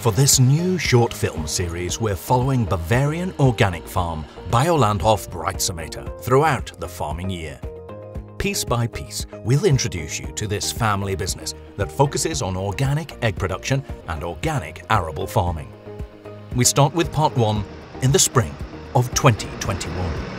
For this new short film series, we're following Bavarian organic farm Biolandhof Breitsameter throughout the farming year. Piece by piece, we'll introduce you to this family business that focuses on organic egg production and organic arable farming. We start with part 1 in the spring of 2021.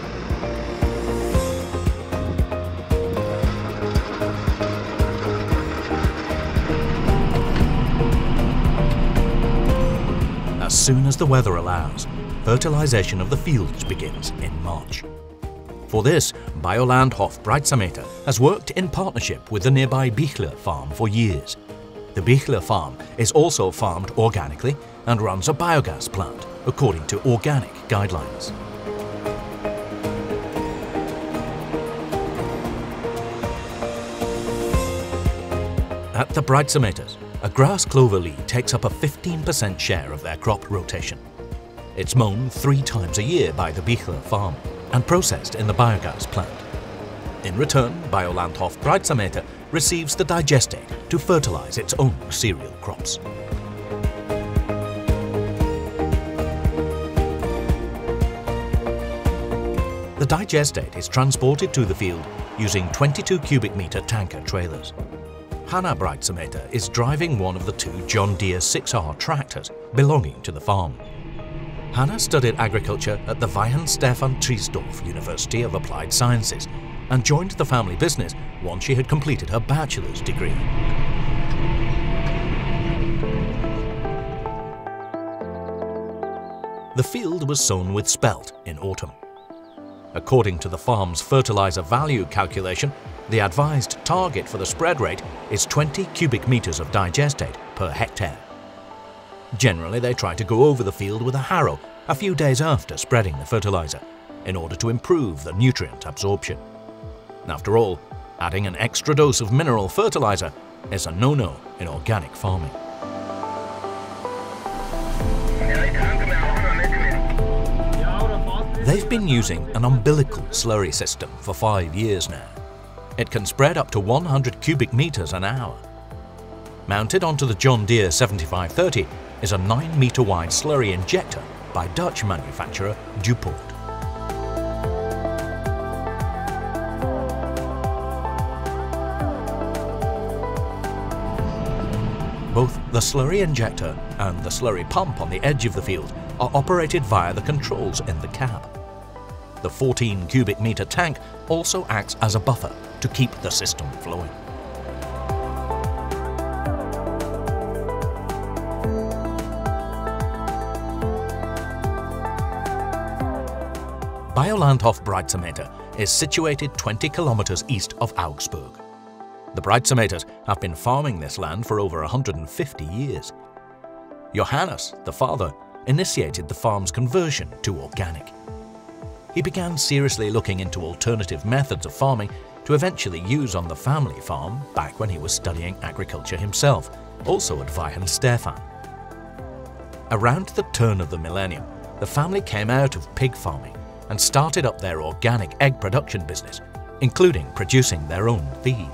As soon as the weather allows, fertilization of the fields begins in March. For this, Biolandhof Breitsameter has worked in partnership with the nearby Bichler farm for years. The Bichler farm is also farmed organically and runs a biogas plant according to organic guidelines. At the Breitsameters, a grass clover lead takes up a 15% share of their crop rotation. It's mown 3 times a year by the Bichler farm and processed in the biogas plant. In return, Biolandhof Breitsameter receives the digestate to fertilize its own cereal crops. The digestate is transported to the field using 22 cubic meter tanker trailers. Hannah Breitsameter is driving one of the 2 John Deere 6R tractors belonging to the farm. Hannah studied agriculture at the Weihenstephan Triesdorf University of Applied Sciences and joined the family business once she had completed her bachelor's degree. The field was sown with spelt in autumn. According to the farm's fertilizer value calculation, the advised target for the spread rate is 20 cubic meters of digestate per hectare. Generally, they try to go over the field with a harrow a few days after spreading the fertilizer in order to improve the nutrient absorption. After all, adding an extra dose of mineral fertilizer is a no-no in organic farming. They've been using an umbilical slurry system for 5 years now. It can spread up to 100 cubic meters an hour. Mounted onto the John Deere 7530 is a 9-meter wide slurry injector by Dutch manufacturer DuPont. Both the slurry injector and the slurry pump on the edge of the field are operated via the controls in the cab. The 14 cubic meter tank also acts as a buffer to keep the system flowing. Biolandhof Breitsameter is situated 20 kilometers east of Augsburg. The Breitsameters have been farming this land for over 150 years. Johannes, the father, initiated the farm's conversion to organic. He began seriously looking into alternative methods of farming to eventually use on the family farm back when he was studying agriculture himself, also at Weihenstephan. Around the turn of the millennium, the family came out of pig farming and started up their organic egg production business, including producing their own feed.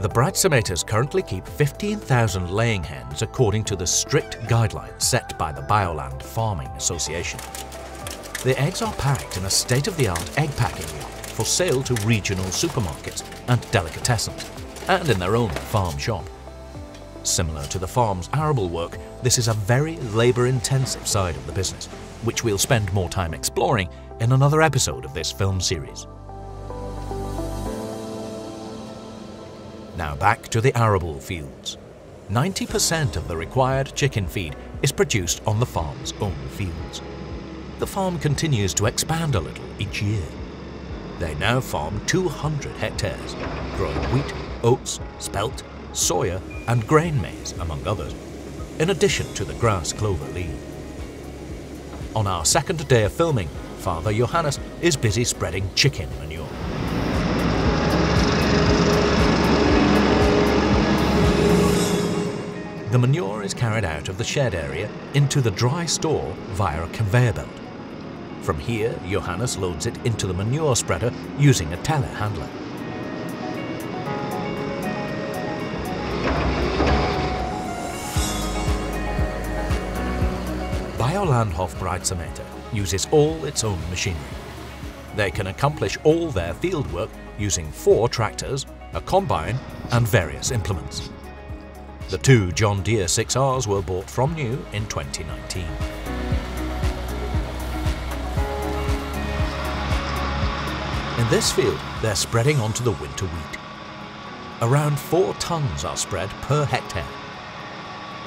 The Breitsameters currently keep 15,000 laying hens according to the strict guidelines set by the Bioland Farming Association. The eggs are packed in a state-of-the-art egg packing yard for sale to regional supermarkets and delicatessens, and in their own farm shop. Similar to the farm's arable work, this is a very labour-intensive side of the business, which we'll spend more time exploring in another episode of this film series. Now back to the arable fields. 90% of the required chicken feed is produced on the farm's own fields. The farm continues to expand a little each year. They now farm 200 hectares, growing wheat, oats, spelt, soya and grain maize, among others, in addition to the grass clover lead. On our second day of filming, Father Johannes is busy spreading chicken manure. The manure is carried out of the shed area into the dry store via a conveyor belt. From here, Johannes loads it into the manure spreader using a telehandler. Biolandhof Breitsameter uses all its own machinery. They can accomplish all their field work using 4 tractors, a combine and various implements. The 2 John Deere 6Rs were bought from new in 2019. In this field, they're spreading onto the winter wheat. Around 4 tons are spread per hectare.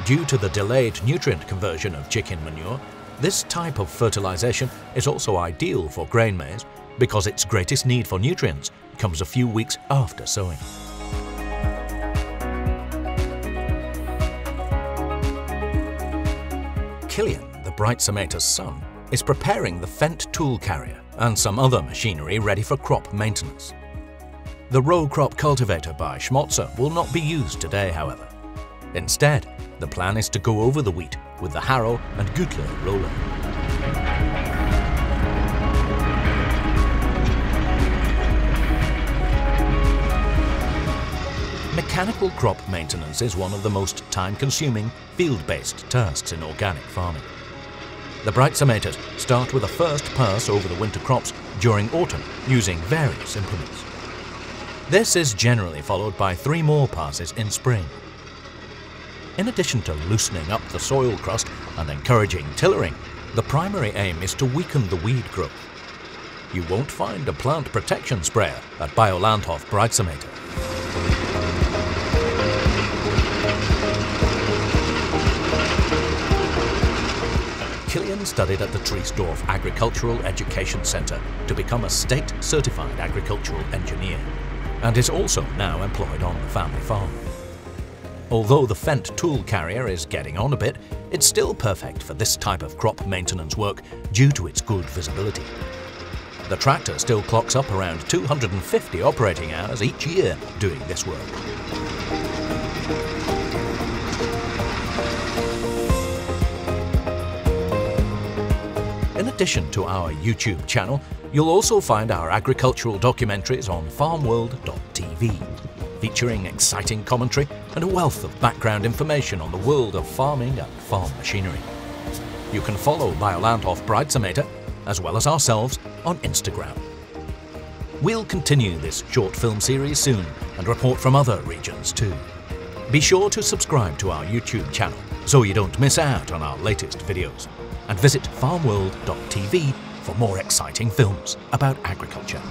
Due to the delayed nutrient conversion of chicken manure, this type of fertilisation is also ideal for grain maize because its greatest need for nutrients comes a few weeks after sowing. Killian, the Breitsameter's son, is preparing the Fendt tool carrier and some other machinery ready for crop maintenance. The row crop cultivator by Schmotzer will not be used today, however. Instead, the plan is to go over the wheat with the harrow and Güttler roller. Mechanical crop maintenance is one of the most time-consuming, field-based tasks in organic farming. The Breitsameters start with a first pass over the winter crops during autumn using various implements. This is generally followed by 3 more passes in spring. In addition to loosening up the soil crust and encouraging tillering, the primary aim is to weaken the weed growth. You won't find a plant protection sprayer at Biolandhof Breitsameter. Killian studied at the Triesdorf Agricultural Education Centre to become a state-certified agricultural engineer, and is also now employed on the family farm. Although the Fendt tool carrier is getting on a bit, it's still perfect for this type of crop maintenance work due to its good visibility. The tractor still clocks up around 250 operating hours each year doing this work. In addition to our YouTube channel, you'll also find our agricultural documentaries on farmworld.tv, featuring exciting commentary and a wealth of background information on the world of farming and farm machinery. You can follow Biolandhof Breitsameter, as well as ourselves, on Instagram. We'll continue this short film series soon and report from other regions too. Be sure to subscribe to our YouTube channel so you don't miss out on our latest videos, and visit farmworld.tv for more exciting films about agriculture.